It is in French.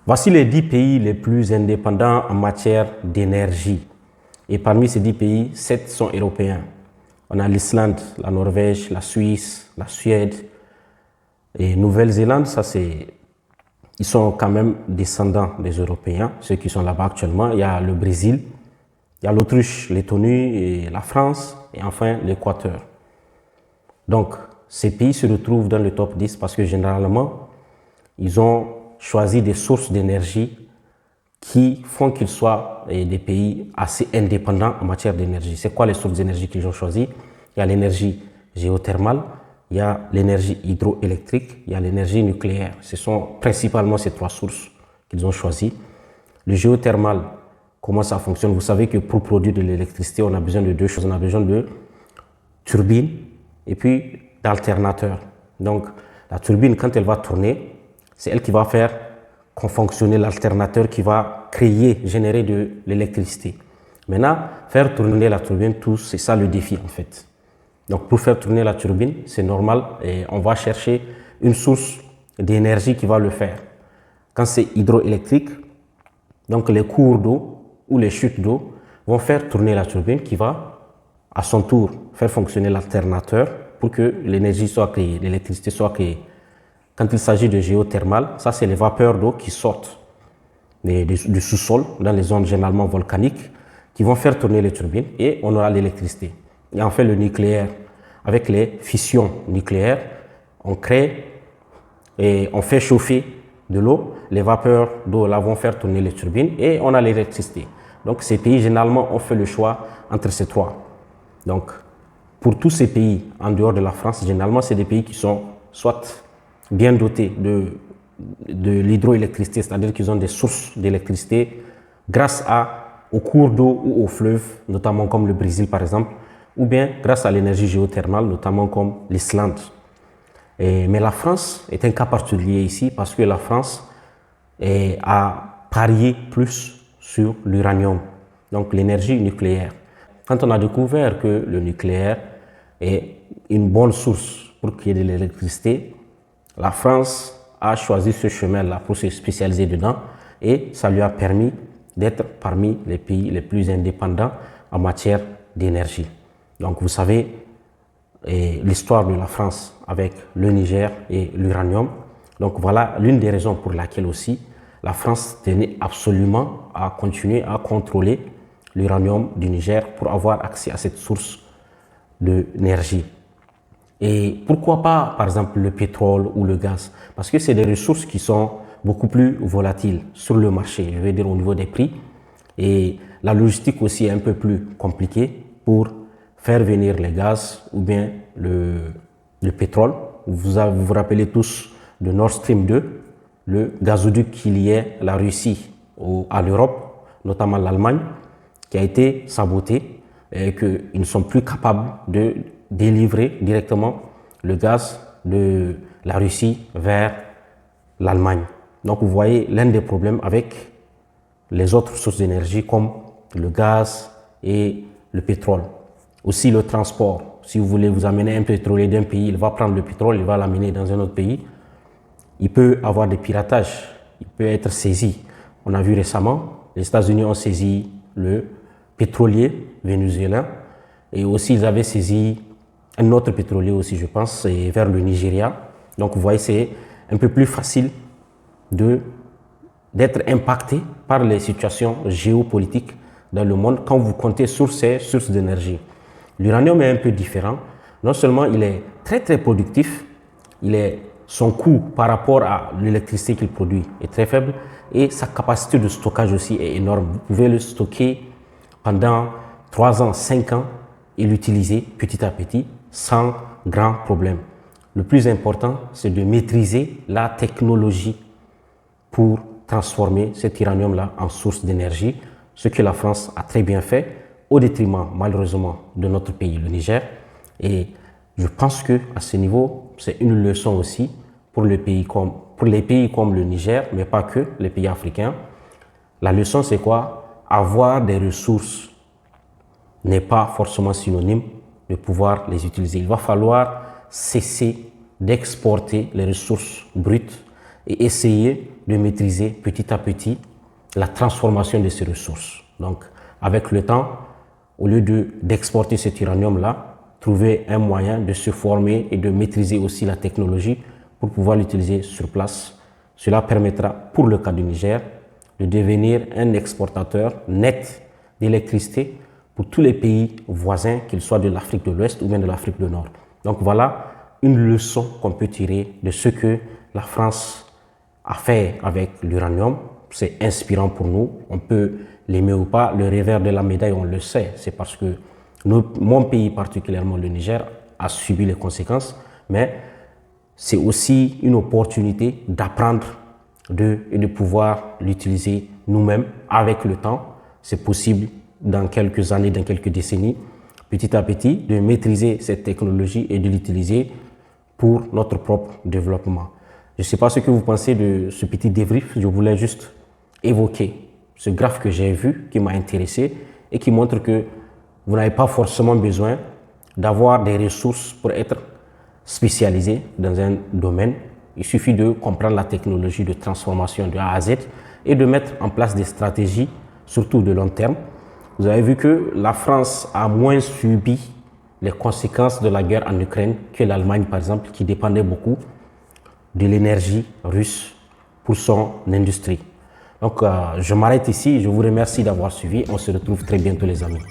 Voici les 10 pays les plus indépendants en matière d'énergie. Et parmi ces 10 pays, 7 sont européens. On a l'Islande, la Norvège, la Suisse, la Suède et Nouvelle-Zélande. Ils sont quand même descendants des Européens, ceux qui sont là-bas actuellement. Il y a le Brésil, il y a l'Autriche, Lettonie, et la France et enfin l'Équateur. Donc, ces pays se retrouvent dans le top 10 parce que généralement, ils ont choisi des sources d'énergie qui font qu'ils soient des pays assez indépendants en matière d'énergie. C'est quoi les sources d'énergie qu'ils ont choisies? Il y a l'énergie géothermale, il y a l'énergie hydroélectrique, il y a l'énergie nucléaire. Ce sont principalement ces 3 sources qu'ils ont choisies. Le géothermal, comment ça fonctionne? Vous savez que pour produire de l'électricité, on a besoin de 2 choses. On a besoin de turbines et puis d'alternateurs. Donc, la turbine, quand elle va tourner, c'est elle qui va faire fonctionner l'alternateur qui va générer de l'électricité. Maintenant, faire tourner la turbine, c'est ça le défi en fait. Donc, pour faire tourner la turbine, c'est normal et on va chercher une source d'énergie qui va le faire. Quand c'est hydroélectrique, donc les cours d'eau ou les chutes d'eau vont faire tourner la turbine qui va à son tour faire fonctionner l'alternateur pour que l'énergie soit créée, l'électricité soit créée. Quand il s'agit de géothermal, ça c'est les vapeurs d'eau qui sortent du sous-sol dans les zones généralement volcaniques qui vont faire tourner les turbines et on aura l'électricité. Et enfin le nucléaire, avec les fissions nucléaires, on crée et on fait chauffer de l'eau, les vapeurs d'eau là vont faire tourner les turbines et on a l'électricité. Donc ces pays généralement ont fait le choix entre ces 3. Donc pour tous ces pays en dehors de la France, généralement c'est des pays qui sont soit bien dotés de l'hydroélectricité, c'est-à-dire qu'ils ont des sources d'électricité grâce aux cours d'eau ou aux fleuves, notamment comme le Brésil par exemple, ou bien grâce à l'énergie géothermale, notamment comme l'Islande. Mais la France est un cas particulier ici parce que la France a parié plus sur l'uranium, donc l'énergie nucléaire. Quand on a découvert que le nucléaire est une bonne source pour qu'il y ait de l'électricité, la France a choisi ce chemin-là pour se spécialiser dedans et ça lui a permis d'être parmi les pays les plus indépendants en matière d'énergie. Donc vous savez l'histoire de la France avec le Niger et l'uranium. Donc voilà l'une des raisons pour laquelle aussi la France tenait absolument à continuer à contrôler l'uranium du Niger pour avoir accès à cette source d'énergie. Et pourquoi pas, par exemple, le pétrole ou le gaz? Parce que c'est des ressources qui sont beaucoup plus volatiles sur le marché, je veux dire au niveau des prix. Et la logistique aussi est un peu plus compliquée pour faire venir les gaz ou bien le pétrole. Vous vous rappelez tous de Nord Stream 2, le gazoduc qui liait la Russie à l'Europe, notamment l'Allemagne, qui a été saboté et qu'ils ne sont plus capables de délivrer directement le gaz de la Russie vers l'Allemagne. Donc vous voyez l'un des problèmes avec les autres sources d'énergie comme le gaz et le pétrole. Aussi le transport. Si vous voulez vous amener un pétrolier d'un pays, il va prendre le pétrole, il va l'amener dans un autre pays. Il peut avoir des piratages, il peut être saisi. On a vu récemment, les États-Unis ont saisi le pétrolier vénézuélien et aussi ils avaient saisi un autre pétrolier aussi, je pense, c'est vers le Nigeria. Donc vous voyez, c'est un peu plus facile d'être impacté par les situations géopolitiques dans le monde quand vous comptez sur ces sources d'énergie. L'uranium est un peu différent. Non seulement il est très très productif, son coût par rapport à l'électricité qu'il produit est très faible et sa capacité de stockage aussi est énorme. Vous pouvez le stocker pendant 3 ans, 5 ans et l'utiliser petit à petit sans grand problème. Le plus important, c'est de maîtriser la technologie pour transformer cet uranium-là en source d'énergie, ce que la France a très bien fait, au détriment, malheureusement, de notre pays, le Niger. Et je pense qu'à ce niveau, c'est une leçon aussi pour les pays comme le Niger, mais pas que, les pays africains. La leçon, c'est quoi? Avoir des ressources n'est pas forcément synonyme de pouvoir les utiliser. Il va falloir cesser d'exporter les ressources brutes et essayer de maîtriser petit à petit la transformation de ces ressources. Donc, avec le temps, au lieu d'exporter cet uranium-là, trouver un moyen de se former et de maîtriser aussi la technologie pour pouvoir l'utiliser sur place. Cela permettra, pour le cas du Niger, de devenir un exportateur net d'électricité pour tous les pays voisins, qu'ils soient de l'Afrique de l'Ouest ou bien de l'Afrique du Nord. Donc voilà une leçon qu'on peut tirer de ce que la France a fait avec l'uranium. C'est inspirant pour nous. On peut l'aimer ou pas. Le revers de la médaille, on le sait. C'est parce que mon pays, particulièrement le Niger, a subi les conséquences. Mais c'est aussi une opportunité d'apprendre et de pouvoir l'utiliser nous-mêmes avec le temps. C'est possible dans quelques années, dans quelques décennies, petit à petit, de maîtriser cette technologie et de l'utiliser pour notre propre développement. Je ne sais pas ce que vous pensez de ce petit débrief. Je voulais juste évoquer ce graphe que j'ai vu, qui m'a intéressé et qui montre que vous n'avez pas forcément besoin d'avoir des ressources pour être spécialisé dans un domaine. Il suffit de comprendre la technologie de transformation de A à Z et de mettre en place des stratégies, surtout de long terme. Vous avez vu que la France a moins subi les conséquences de la guerre en Ukraine que l'Allemagne, par exemple, qui dépendait beaucoup de l'énergie russe pour son industrie. Donc, je m'arrête ici. Je vous remercie d'avoir suivi. On se retrouve très bientôt, les amis.